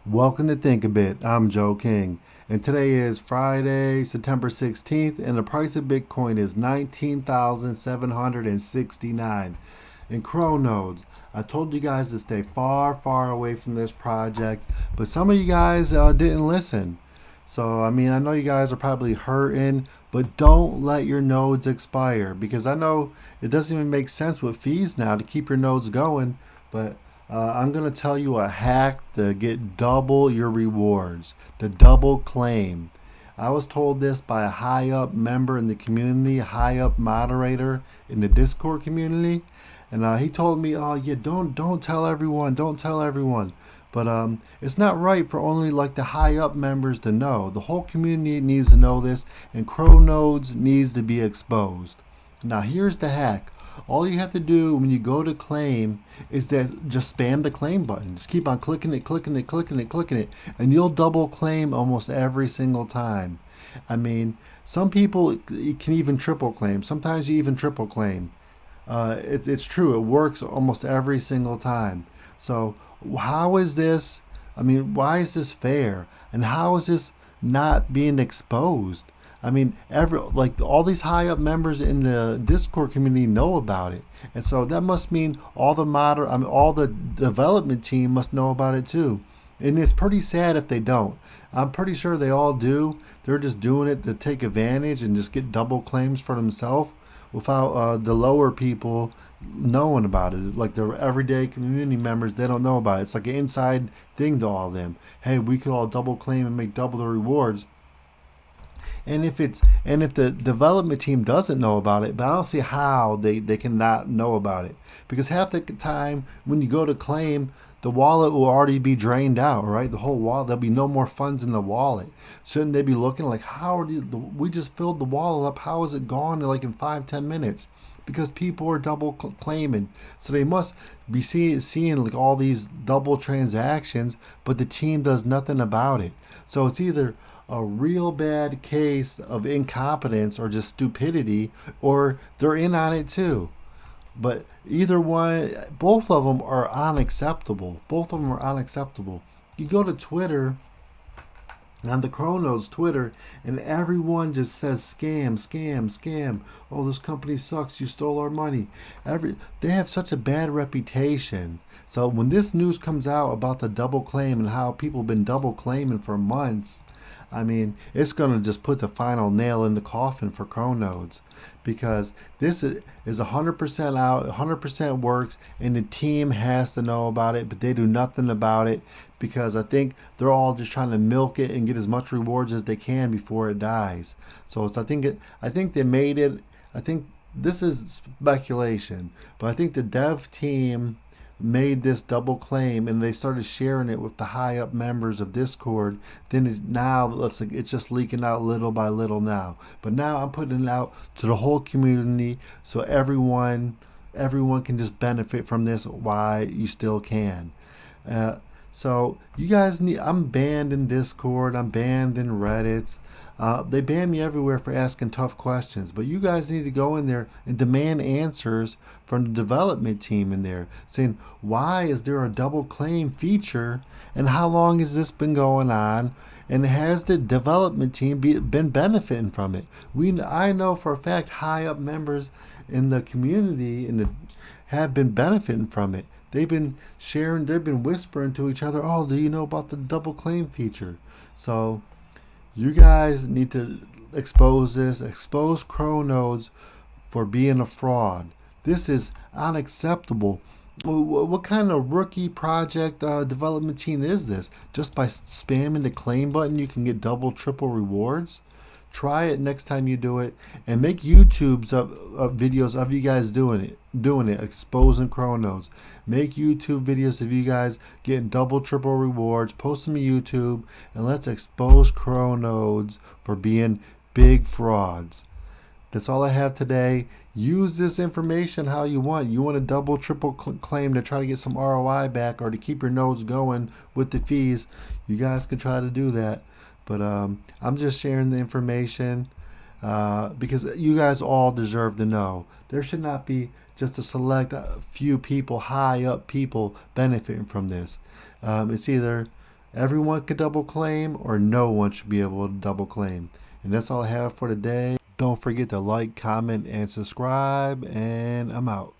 Welcome to Think a Bit. I'm Joe King, and today is Friday, September 16th, and the price of Bitcoin is 19,769. In Cronodes, I told you guys to stay far, far away from this project, but some of you guys didn't listen. So, I know you guys are probably hurting, but don't let your nodes expire because I know it doesn't even make sense with fees now to keep your nodes going, but I'm going to tell you a hack to get double your rewards, the double claim. I was told this by a high up member in the community, a high up moderator in the Discord community, and he told me, "Oh yeah, don't tell everyone, don't tell everyone." But it's not right for only like the high up members to know. The whole community needs to know this, and Cronodes needs to be exposed. Now here's the hack. All you have to do when you go to claim is that just spam the claim button. Just keep on clicking it, clicking it, clicking it, clicking it, and you'll double claim almost every single time. Some people can even triple claim. Sometimes you even triple claim. It's true. It works almost every single time. So how is this? Why is this fair? And how is this not being exposed? Every like all these high up members in the Discord community know about it, and so that must mean all the development team must know about it too. And it's pretty sad if they don't. I'm pretty sure they all do. They're just doing it to take advantage and just get double claims for themselves without the lower people knowing about it. Like the everyday community members, they don't know about it. It's like an inside thing to all of them. Hey, we could all double claim and make double the rewards. And if the development team doesn't know about it, but I don't see how they cannot know about it. Because half the time when you go to claim, the wallet will already be drained out, right? The whole wallet, there'll be no more funds in the wallet. Shouldn't they be looking like, we just filled the wallet up, how is it gone in 5-10 minutes? Because people are double claiming, so they must be seeing like all these double transactions, but the team does nothing about it. So it's either a real bad case of incompetence or just stupidity, or they're in on it too. But either one, both of them are unacceptable. Both of them are unacceptable. You go to Twitter, on the Cronodes Twitter, and everyone just says scam, scam, scam. Oh, this company sucks. You stole our money. They have such a bad reputation. So when this news comes out about the double claim and how people have been double claiming for months, it's going to just put the final nail in the coffin for Cronodes, because this is 100% out, 100% works, and the team has to know about it, but they do nothing about it because I think they're all just trying to milk it and get as much rewards as they can before it dies. So I think they made it. I think this is speculation, but I think the dev team made this double claim and they started sharing it with the high up members of Discord. Then it's just leaking out little by little now. But now I'm putting it out to the whole community so everyone can just benefit from this while you still can. So you guys need. I'm banned in Discord. I'm banned in Reddit. They ban me everywhere for asking tough questions, but you guys need to go in there and demand answers from the development team in there, saying why is there a double claim feature and how long has this been going on, and has the development team been benefiting from it? I know for a fact high up members in the community have been benefiting from it. They've been sharing, they've been whispering to each other, oh, do you know about the double claim feature? So you guys need to expose Cronodes for being a fraud. This is unacceptable. What kind of rookie project development team is this? Just by spamming the claim button, you can get double, triple rewards? Try it next time you do it, and make YouTube's videos of you guys doing it, exposing Cronodes. Make YouTube videos of you guys getting double, triple rewards. Post them to YouTube, and let's expose Cronodes for being big frauds. That's all I have today. Use this information how you want. You want a double, triple claim to try to get some ROI back or to keep your nodes going with the fees. You guys can try to do that. But I'm just sharing the information because you guys all deserve to know. There should not be just a few people, high up people, benefiting from this. It's either Everyone can double claim, or no one should be able to double claim. And that's all I have for today. Don't forget to like, comment, and subscribe, and I'm out.